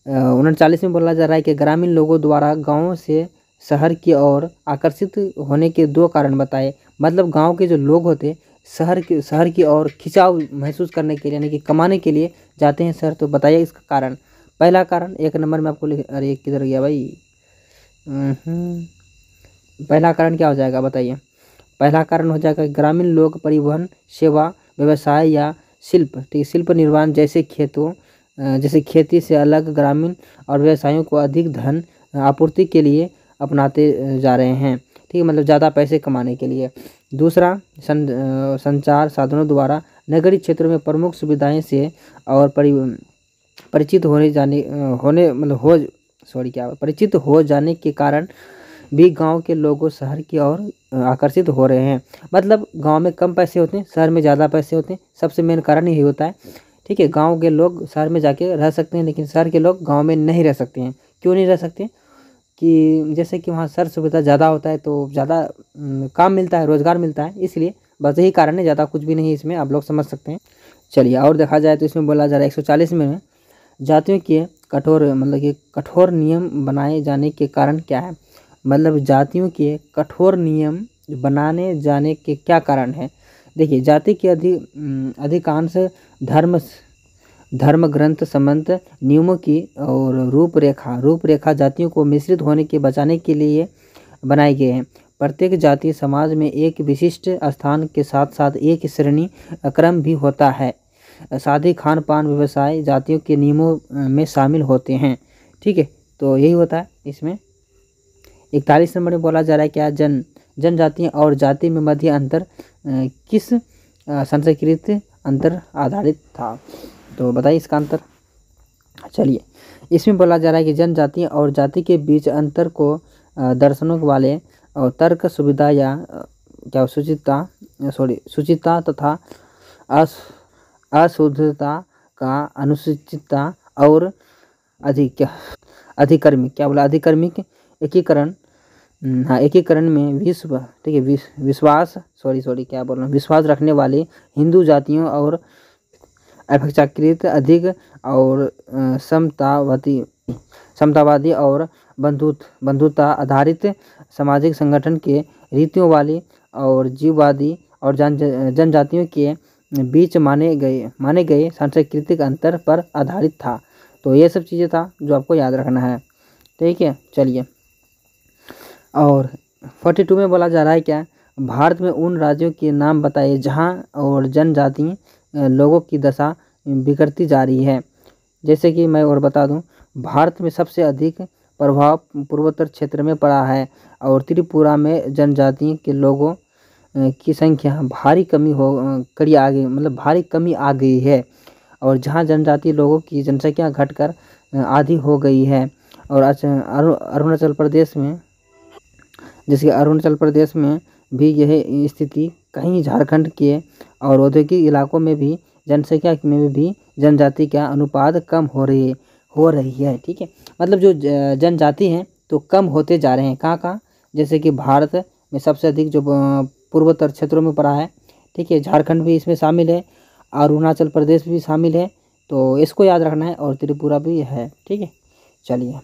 39 में बोला जा रहा है कि ग्रामीण लोगों द्वारा गाँव से शहर की ओर आकर्षित होने के 2 कारण बताए। मतलब गांव के जो लोग होते शहर की ओर खिंचाव महसूस करने के लिए, यानी कि कमाने के लिए जाते हैं शहर, तो बताइए इसका कारण। पहला कारण 1 नंबर में आपको अरे किधर गया भाई, पहला कारण क्या हो जाएगा बताइए। पहला कारण हो जाएगा ग्रामीण लोग परिवहन सेवा व्यवसाय या शिल्प, ठीक, शिल्प निर्माण जैसे खेती से अलग ग्रामीण और व्यवसायों को अधिक धन आपूर्ति के लिए अपनाते जा रहे हैं, ठीक है, मतलब ज़्यादा पैसे कमाने के लिए। दूसरा, संचार साधनों द्वारा नगरीय क्षेत्रों में प्रमुख सुविधाएं से और परिचित परिचित हो जाने के कारण भी गांव के लोगों शहर की ओर आकर्षित हो रहे हैं। मतलब गांव में कम पैसे होते हैं, शहर में ज़्यादा पैसे होते हैं, सबसे मेन कारण यही होता है, ठीक है। गांव के लोग शहर में जाके रह सकते हैं, लेकिन शहर के लोग गांव में नहीं रह सकते हैं। क्यों नहीं रह सकते, कि जैसे कि वहाँ सर सुविधा ज़्यादा होता है तो ज़्यादा काम मिलता है, रोज़गार मिलता है, इसलिए बस यही कारण है, ज़्यादा कुछ भी नहीं है इसमें, आप लोग समझ सकते हैं। चलिए और देखा जाए तो इसमें बोला जा रहा है 140 में जातियों के कठोर मतलब कि कठोर नियम बनाए जाने के कारण क्या है। मतलब जातियों के कठोर नियम बनाने जाने के क्या कारण है। देखिए जाति के अधिकांश धर्म ग्रंथ संबंध नियमों की और रूपरेखा जातियों को मिश्रित होने के बचाने के लिए बनाए गए हैं। प्रत्येक जातीय समाज में एक विशिष्ट स्थान के साथ साथ एक श्रेणी क्रम भी होता है। शादी खान पान व्यवसाय जातियों के नियमों में शामिल होते हैं। ठीक है, तो यही होता है इसमें। 41 नंबर में बोला जा रहा है क्या, जनजातियाँ और जाति में मध्य अंतर किस सांस्कृतिक अंतर आधारित था। तो बताइए इसका अंतर। चलिए इसमें बोला जा रहा है कि जनजातियाँ और जाति के बीच अंतर को दर्शनों वाले और तर्क सुविधा या क्या सूचिता तथा अशुद्धता का अनुसूचितता और अधिकर्मिक एकीकरण में विश्वास रखने वाले हिंदू जातियों और अपेक्षाकृत अधिक और समतावादी और बंधुता आधारित सामाजिक संगठन के रीतियों वाली और जीववादी और जनजातियों के बीच माने गए सांस्कृतिक अंतर पर आधारित था। तो ये सब चीज़ें था जो आपको याद रखना है। ठीक है, चलिए और 42 में बोला जा रहा है क्या, भारत में उन राज्यों के नाम बताइए जहां और जनजातीय लोगों की दशा बिगड़ती जा रही है। जैसे कि मैं और बता दूं, भारत में सबसे अधिक प्रभाव पूर्वोत्तर क्षेत्र में पड़ा है और त्रिपुरा में जनजाति के लोगों की संख्या भारी कमी आ गई है और जहां जनजातीय लोगों की जनसंख्या घटकर आधी हो गई है। और अरुणाचल प्रदेश में भी यह स्थिति, कहीं झारखंड के और औद्योगिक इलाकों में भी जनसंख्या में भी जनजाति का अनुपात कम हो रही है। ठीक है, मतलब जो जनजाति हैं तो कम होते जा रहे हैं। कहाँ जैसे कि भारत में सबसे अधिक जो पूर्वोत्तर क्षेत्रों में पड़ा है। ठीक है, झारखंड भी इसमें शामिल है, अरुणाचल प्रदेश भी शामिल है, तो इसको याद रखना है और त्रिपुरा भी है। ठीक है, चलिए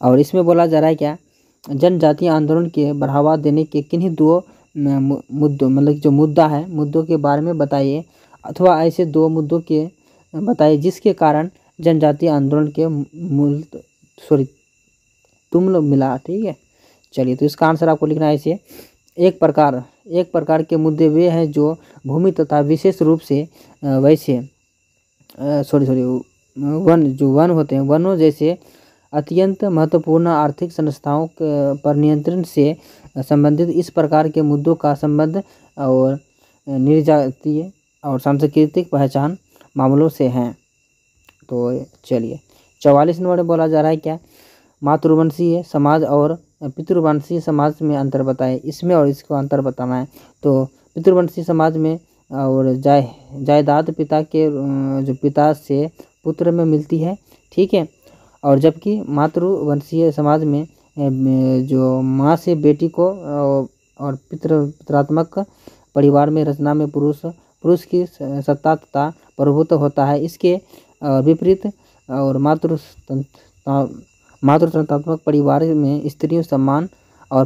और इसमें बोला जा रहा है क्या, जनजातीय आंदोलन के बढ़ावा देने के किन्हीं दो मुद्दों मतलब जो मुद्दों के बारे में बताइए, अथवा ऐसे दो मुद्दों के बताइए जिसके कारण जनजातीय आंदोलन के तुमलो मिला। ठीक है, चलिए तो इसका आंसर आपको लिखना है ऐसे। एक प्रकार के मुद्दे वे हैं जो भूमि तथा विशेष रूप से वन होते हैं, वनों जैसे अत्यंत महत्वपूर्ण आर्थिक संस्थाओं पर नियंत्रण से संबंधित इस प्रकार के मुद्दों का संबंध और निर्जातीय और सांस्कृतिक पहचान मामलों से हैं। तो चलिए 44 नंबर में बोला जा रहा है क्या, मातृवंशीय समाज और पितृवंशीय समाज में अंतर बताएं। इसमें और इसको अंतर बताना है। तो पितृवंशीय समाज में और जायदाद पिता से पुत्र में मिलती है। ठीक है, और जबकि मातृवंशीय समाज में जो माँ से बेटी को और पितरात्मक परिवार में रचना में पुरुष की सत्ता तथा प्रभुत्व होता है। इसके विपरीत और मातृसत्तात्मक परिवार में स्त्रियों सम्मान और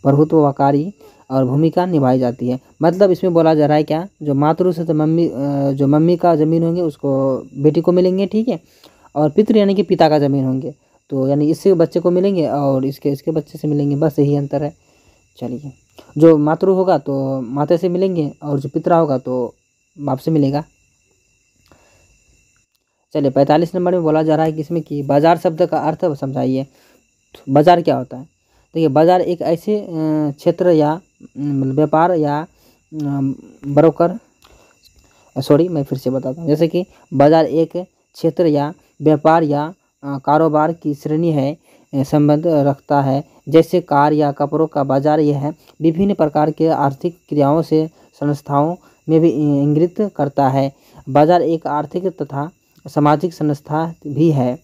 प्रभुत्वकारी और भूमिका निभाई जाती है। मतलब इसमें बोला जा रहा है क्या, जो मातृ से जो मम्मी का ज़मीन होंगे उसको बेटी को मिलेंगे। ठीक है, और पितृ यानी कि पिता का ज़मीन होंगे तो यानी इससे बच्चे को मिलेंगे और इसके बच्चे से मिलेंगे, बस यही अंतर है। चलिए, जो मातृ होगा तो माता से मिलेंगे और जो पितरा होगा तो बाप से मिलेगा। चलिए 45 नंबर में बोला जा रहा है कि इसमें कि बाजार शब्द का अर्थ समझाइए। बाजार क्या होता है। देखिए, बाजार एक ऐसे क्षेत्र या व्यापार या ब्रोकर मैं फिर से बताता हूँ। जैसे कि बाजार एक क्षेत्र या व्यापार या कारोबार की श्रेणी है, संबंध रखता है। जैसे कार या कपड़ों का बाजार यह है विभिन्न प्रकार के आर्थिक क्रियाओं से संस्थाओं में भी इंगित करता है। बाजार एक आर्थिक तथा सामाजिक संस्था भी है।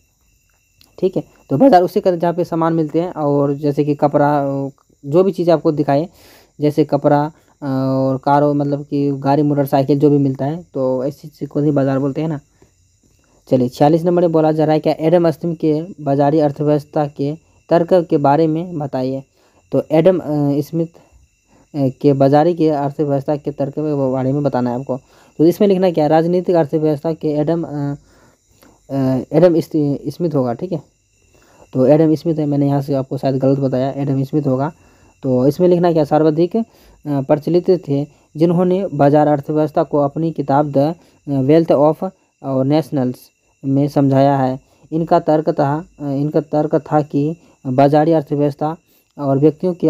ठीक है, तो बाजार उसे कहते हैं जहाँ पे सामान मिलते हैं और जैसे कि कपड़ा, जो भी चीज़ आपको दिखाए, जैसे कपड़ा, और कार मतलब कि गाड़ी मोटरसाइकिल जो भी मिलता है, तो ऐसी चीज़ को ही बाज़ार बोलते हैं ना। चलिए 46 नंबर में बोला जा रहा है क्या एडम स्मिथ के बाजारी अर्थव्यवस्था के तर्क के बारे में बताइए। तो एडम स्मिथ के बाजारी की अर्थव्यवस्था के तर्क के बारे में बताना है आपको। तो इसमें लिखना क्या है, राजनीतिक अर्थव्यवस्था के एडम स्मिथ होगा, ठीक है। तो एडम स्मिथ है, मैंने यहाँ से आपको शायद गलत बताया, एडम स्मिथ होगा। तो इसमें लिखना क्या, सर्वाधिक प्रचलित थे जिन्होंने बाजार अर्थव्यवस्था को अपनी किताब द वेल्थ ऑफ और नेशनल्स में समझाया है। इनका तर्क था कि बाजारी अर्थव्यवस्था और व्यक्तियों के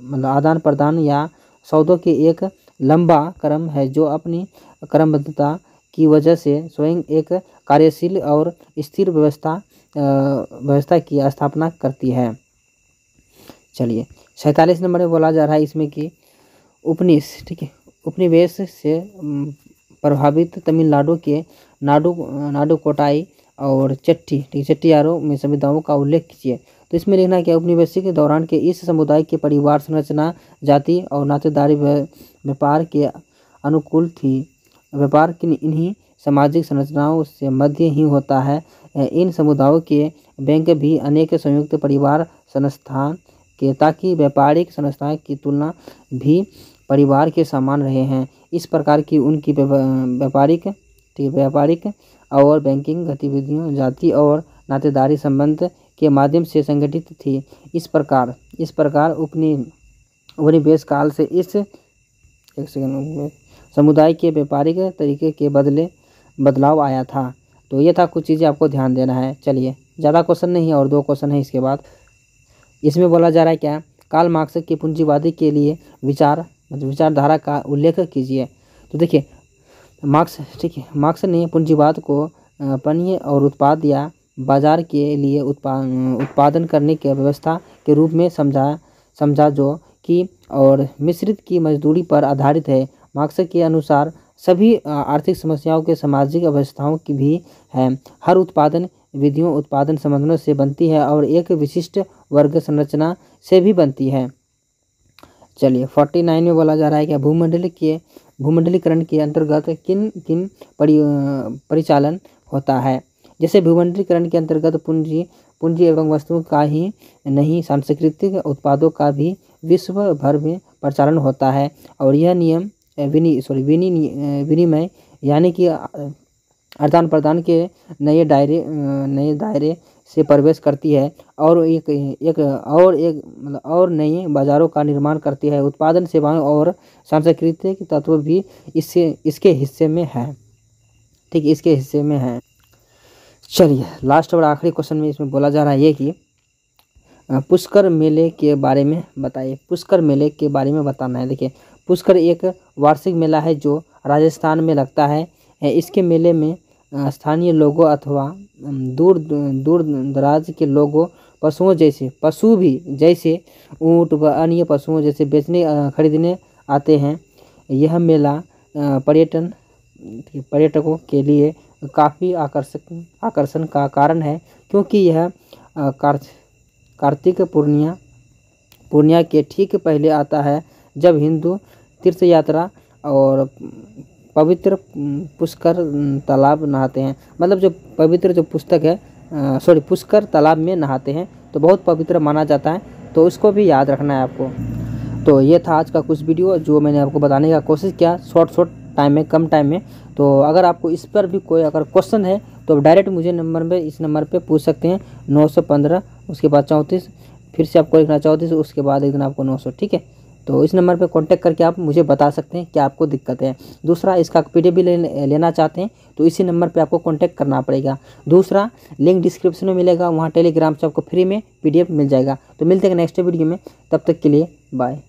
मतलब आदान प्रदान या सौदों की एक लंबा क्रम है जो अपनी क्रमबद्धता की वजह से स्वयं एक कार्यशील और स्थिर व्यवस्था की स्थापना करती है। चलिए 47 नंबर में बोला जा रहा है इसमें कि उपनिवेश से प्रभावित तमिलनाडु के नाडु कोटाई और चेट्टियारों में संविधानों का उल्लेख कीजिए। तो इसमें लिखना क्या, उपनिवेशी के दौरान के इस समुदाय के परिवार संरचना जाति और नातेदारी व्यापार के अनुकूल थी। व्यापार की इन्हीं सामाजिक संरचनाओं से मध्य ही होता है। इन समुदायों के बैंक भी अनेक संयुक्त परिवार संस्थान के ताकि व्यापारिक संस्थाएं की तुलना भी परिवार के समान रहे हैं। इस प्रकार की उनकी व्यापारिक और बैंकिंग गतिविधियों जाति और नातेदारी संबंध के माध्यम से संगठित थी। इस प्रकार उपनिवेश काल से इस समुदाय के व्यापारिक तरीके के बदलाव आया था। तो ये था कुछ चीज़ें आपको ध्यान देना है। चलिए ज़्यादा क्वेश्चन नहीं है और 2 क्वेश्चन है इसके बाद। इसमें बोला जा रहा है क्या, कार्ल मार्क्स की पूंजीवादी के लिए विचारधारा का उल्लेख कीजिए। तो देखिए मार्क्स ने पूंजीवाद को पण्य और उत्पाद या बाजार के लिए उत्पादन करने की व्यवस्था के रूप में समझा जो कि और मिश्रित की मजदूरी पर आधारित है। मार्क्स के अनुसार सभी आर्थिक समस्याओं के सामाजिक अवस्थाओं की भी है। हर उत्पादन विधियों उत्पादन संबंधों से बनती है और एक विशिष्ट वर्ग संरचना से भी बनती है। चलिए 49 में बोला जा रहा है कि भूमंडलीकरण के अंतर्गत किन परिचालन होता है। जैसे भूमंडलीकरण के अंतर्गत पूंजी एवं वस्तुओं का ही नहीं सांस्कृतिक उत्पादों का भी विश्व भर में प्रचालन होता है। और यह नियम विनिमय यानी कि आदान प्रदान के नए दायरे से प्रवेश करती है और और नए बाजारों का निर्माण करती है। उत्पादन सेवाएं और सांस्कृतिक तत्व भी इसके हिस्से में है, ठीक, इसके हिस्से में है। चलिए लास्ट और आखिरी क्वेश्चन में इसमें बोला जा रहा है ये कि पुष्कर मेले के बारे में बताइए। पुष्कर मेले के बारे में बताना है। देखिए पुष्कर एक वार्षिक मेला है जो राजस्थान में लगता है। इसके मेले में स्थानीय लोगों अथवा दूर दराज के लोगों पशु जैसे ऊँट व अन्य पशुओं जैसे बेचने खरीदने आते हैं। यह मेला पर्यटकों के लिए काफ़ी आकर्षण का कारण है क्योंकि यह कार्तिक पूर्णिया के ठीक पहले आता है जब हिंदू तीर्थ यात्रा और पवित्र पुष्कर तालाब नहाते हैं। मतलब जो पवित्र जो पुष्कर तालाब में नहाते हैं तो बहुत पवित्र माना जाता है, तो उसको भी याद रखना है आपको। तो ये था आज का कुछ वीडियो जो मैंने आपको बताने का कोशिश किया शॉर्ट टाइम में, कम टाइम में। तो अगर आपको इस पर भी कोई अगर क्वेश्चन है तो डायरेक्ट मुझे इस नंबर पे पूछ सकते हैं 915 उसके बाद 34 फिर से आपको लिखना 34 उसके बाद एक दिन आपको 900, ठीक है। तो इस नंबर पे कांटेक्ट करके आप मुझे बता सकते हैं क्या आपको दिक्कत है। दूसरा इसका पीडीएफ भी लेना चाहते हैं तो इसी नंबर पे आपको कांटेक्ट करना पड़ेगा। दूसरा लिंक डिस्क्रिप्शन में मिलेगा, वहाँ टेलीग्राम से आपको फ्री में पीडीएफ मिल जाएगा। तो मिलते हैं नेक्स्ट वीडियो में, तब तक के लिए बाय।